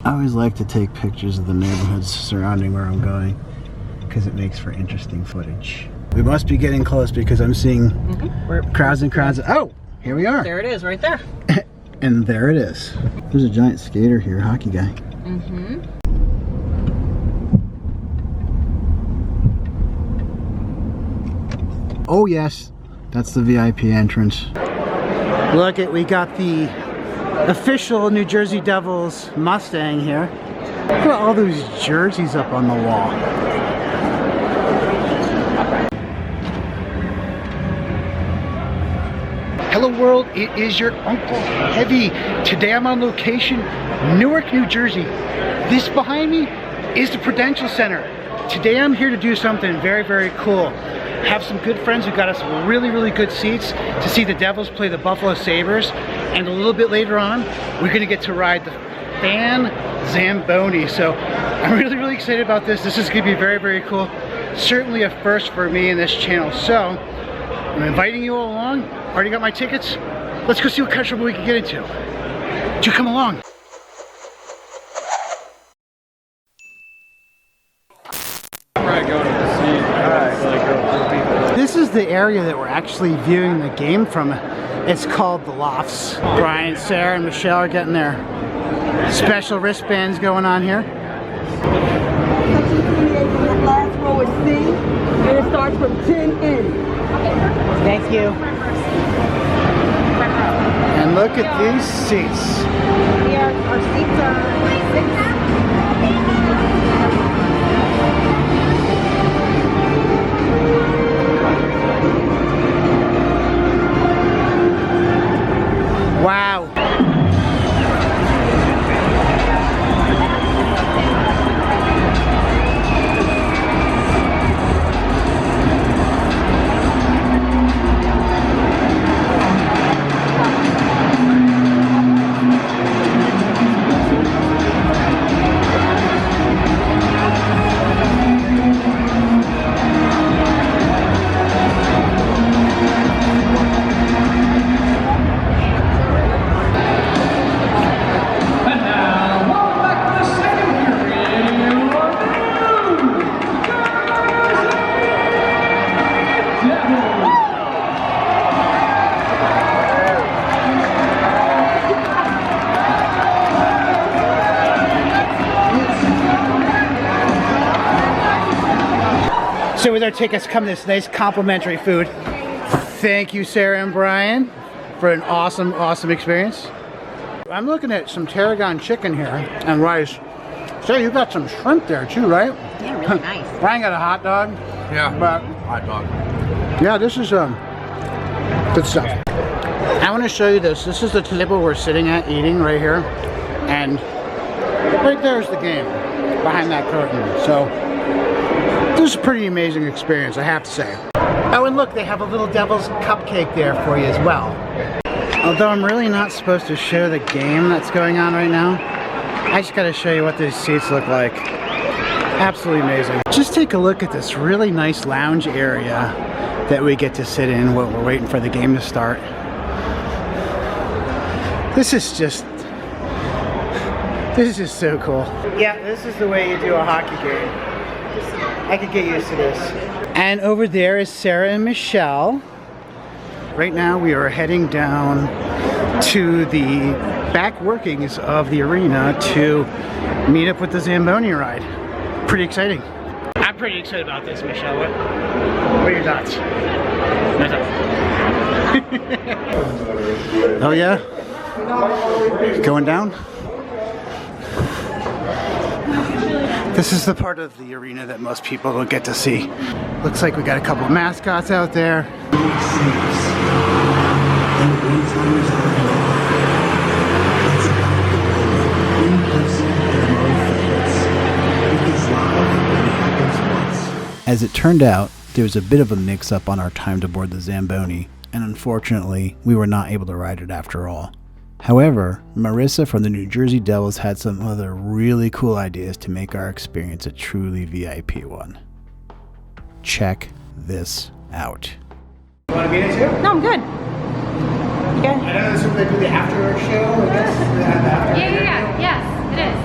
I always like to take pictures of the neighborhoods surrounding where I'm going because it makes for interesting footage. We must be getting close because I'm seeing crowds and crowds. Oh, here we are. There it is, right there. And there it is. There's a giant skater here, hockey guy. Oh yes, that's the VIP entrance. Look we got the official New Jersey Devils Mustang here. Look at all those jerseys up on the wall. Hello world, it is your Unkle Heavy. Today I'm on location, Newark, New Jersey. This behind me is the Prudential Center. Today I'm here to do something very, very cool. Have some good friends who got us really, really good seats to see the Devils play the Buffalo Sabres. And a little bit later on, we're gonna get to ride the Fan Zamboni. So I'm really, really excited about this. This is gonna be very, very cool. Certainly a first for me in this channel. So I'm inviting you all along. Already got my tickets. Let's go see what kind of trouble we can get into. Do come along. This is the area that we're actually viewing the game from. It's called the Lofts. Brian, Sera, and Michelle are getting their special wristbands going on here. That last row is C, and it starts from 10 in. Thank you. And look at these seats. Here, our seats are 6. Wow. So with our tickets come this nice complimentary food. Thank you, Sera and Brian, for an awesome, awesome experience. I'm looking at some tarragon chicken here and rice. Sera, you got some shrimp there too, right? Yeah, really nice. Brian got a hot dog. Yeah, but hot dog. Yeah, this is good stuff. I want to show you this. This is the table we're sitting at eating right here, and right there's the game behind that curtain. So this is a pretty amazing experience, I have to say. Oh, and look, they have a little Devil's cupcake there for you as well. Although I'm really not supposed to show the game that's going on right now, I just gotta show you what these seats look like. Absolutely amazing. Just take a look at this really nice lounge area that we get to sit in while we're waiting for the game to start. This is just so cool. Yeah, this is the way you do a hockey game. I could get used to this. And over there is Sera and Michelle. Right now we are heading down to the back workings of the arena to meet up with the Zamboni ride. Pretty exciting. I'm pretty excited about this, Michelle. What are your thoughts? Oh yeah? Going down? This is the part of the arena that most people don't get to see. Looks like we got a couple of mascots out there. As it turned out, there was a bit of a mix-up on our time to board the Zamboni, and unfortunately, we were not able to ride it after all. However, Marissa from the New Jersey Devils had some other really cool ideas to make our experience a truly VIP one. Check this out. You want to meet us here? No, I'm good. You good? I know this is like the after show, I guess. Yeah, yes, it is.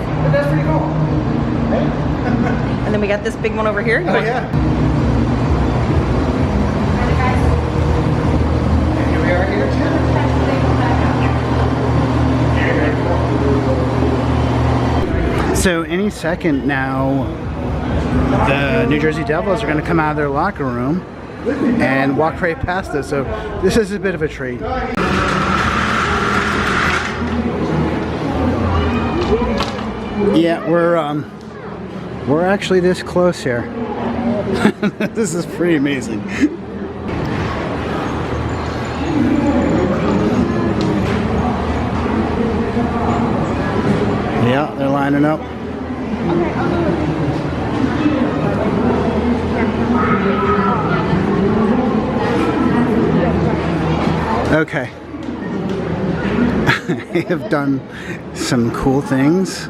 we got this big one over here. Oh yeah. Here we are here too. So any second now, the New Jersey Devils are going to come out of their locker room and walk right past us. So this is a bit of a treat. Yeah, we're actually this close here. This is pretty amazing. Yeah, they're lining up. Okay. I have done some cool things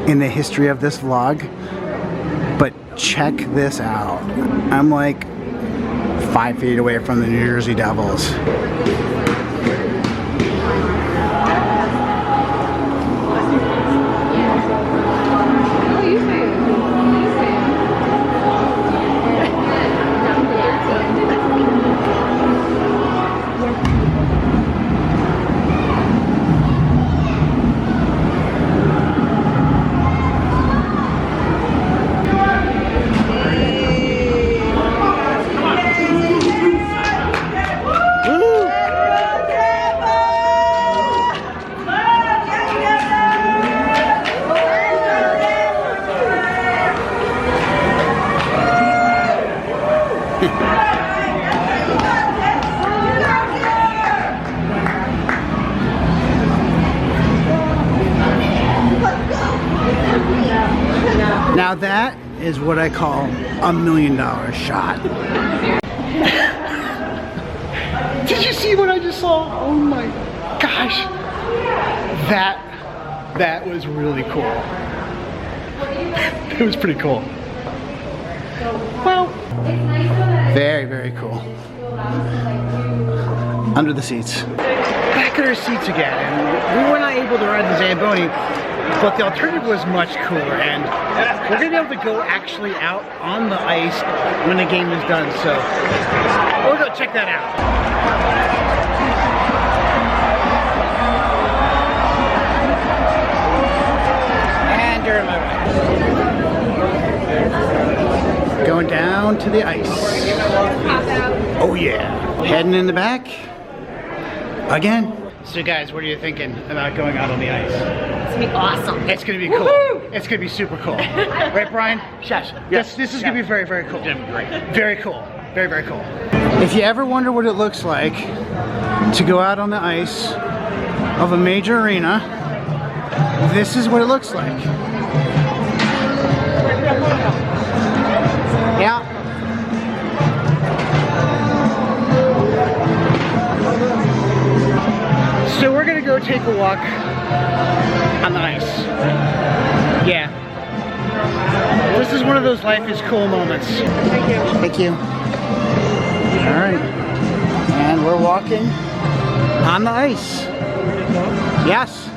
in the history of this vlog, but check this out. I'm like 5 feet away from the New Jersey Devils. Now that is what I call $1 million shot. Did you see what I just saw? Oh my gosh. That was really cool. It was pretty cool. Well, very, very cool. Under the seats. Back at our seats again, and we were not able to ride the Zamboni, but the alternative was much cooler, and we're gonna be able to go actually out on the ice when the game is done, so we'll go check that out. And you're in my way. Going down to the ice. Oh yeah. Heading in the back again. So guys, what are you thinking about going out on the ice? It's gonna be awesome. It's gonna be cool. It's gonna be super cool. Right, Brian? Yes. This is gonna be very, very cool. It's gonna be great. Very cool. Very, very cool. If you ever wonder what it looks like to go out on the ice of a major arena, this is what it looks like. Yeah. So we're gonna go take a walk on the ice. Yeah. This is one of those life is cool moments. Thank you. Thank you. All right. And we're walking on the ice. Yes.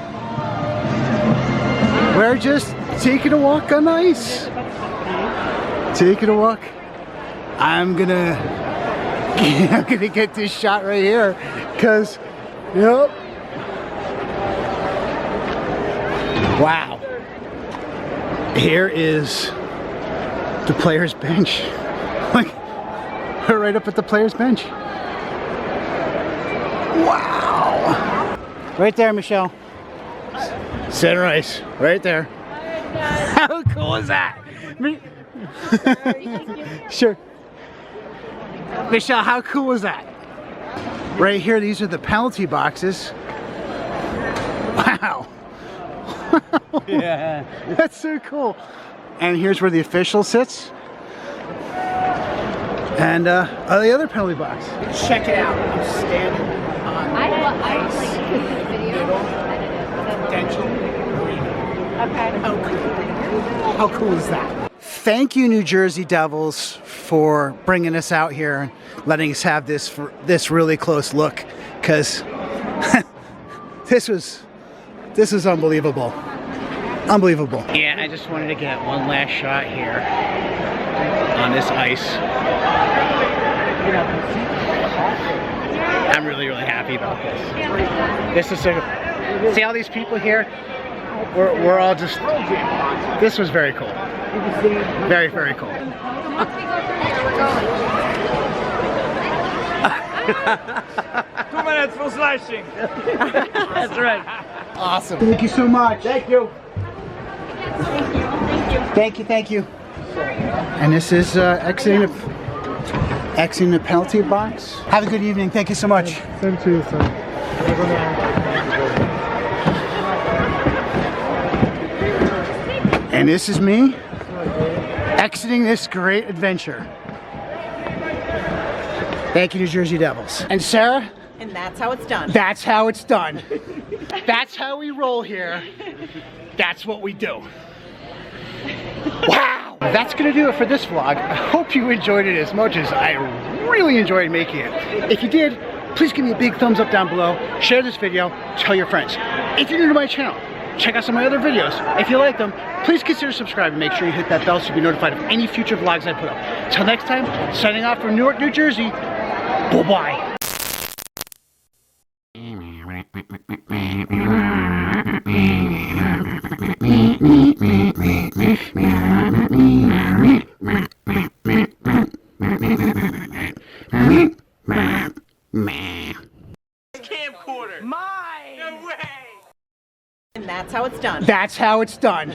We're just taking a walk on the ice. Taking a walk. I'm gonna get this shot right here, cause, yep. Wow. Here is the players' bench. Like, we're right up at the players' bench. Wow. Right there, Michelle. Center ice. Right there. How cool is that? Sure. Michelle, how cool is that? Right here, these are the penalty boxes. Wow. Yeah. That's so cool. And here's where the official sits. And the other penalty box. Check it out. I'm standing on ice. Prudential Arena. Okay. How cool is that? Thank you, New Jersey Devils, for bringing us out here and letting us have this really close look, because this was unbelievable. Unbelievable. Yeah, I just wanted to get one last shot here on this ice. I'm really, really happy about this. This is see all these people here? We're all just, this was very cool. Very, very cool. 2 minutes for slashing. That's right. Awesome. Thank you so much. Thank you. Thank you, thank you. And this is exiting the penalty box. Have a good evening. Thank you so much. Same to you, sir. And this is me exiting this great adventure. Thank you, New Jersey Devils. And Sarah? And that's how it's done. That's how it's done. That's how we roll here. That's what we do. Wow! That's gonna do it for this vlog. I hope you enjoyed it as much as I really enjoyed making it. If you did, please give me a big thumbs up down below. Share this video, tell your friends. If you're new to my channel, check out some of my other videos. If you like them, please consider subscribing. Make sure you hit that bell so you'll be notified of any future vlogs I put up. Till next time, signing off from Newark, New Jersey. Bye-bye. Camcorder. Mine. No way. And that's how it's done. That's how it's done.